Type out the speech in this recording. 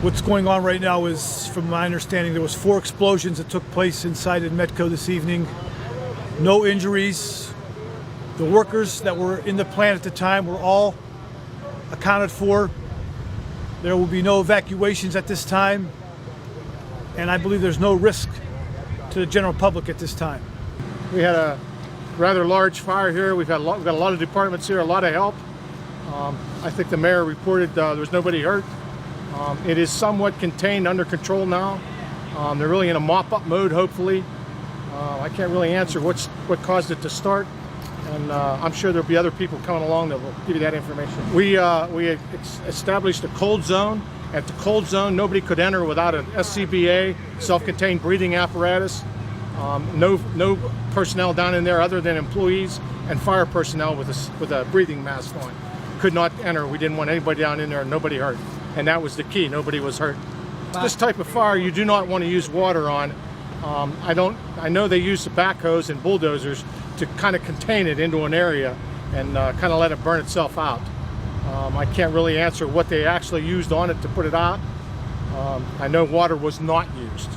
What's going on right now is, from my understanding, there was 4 explosions that took place inside Inmetco this evening. No injuries. The workers that were in the plant at the time were all accounted for. There will be no evacuations at this time, and I believe there's no risk to the general public at this time. We had a rather large fire here. We've got a lot of departments here, a lot of help. I think the mayor reported there was nobody hurt. It is somewhat contained, under control now. They're really in a mop-up mode, hopefully. I can't really answer what caused it to start, and I'm sure there'll be other people coming along that will give you that information. We established a cold zone. At the cold zone, nobody could enter without an SCBA, self-contained breathing apparatus. No personnel down in there other than employees and fire personnel with a breathing mask on. Could not enter. We didn't want anybody down in there, nobody hurt. And that was the key, nobody was hurt. This type of fire you do not want to use water on. I know they use the backhoes and bulldozers to kind of contain it into an area and kind of let it burn itself out. I can't really answer what they actually used on it to put it out. I know water was not used.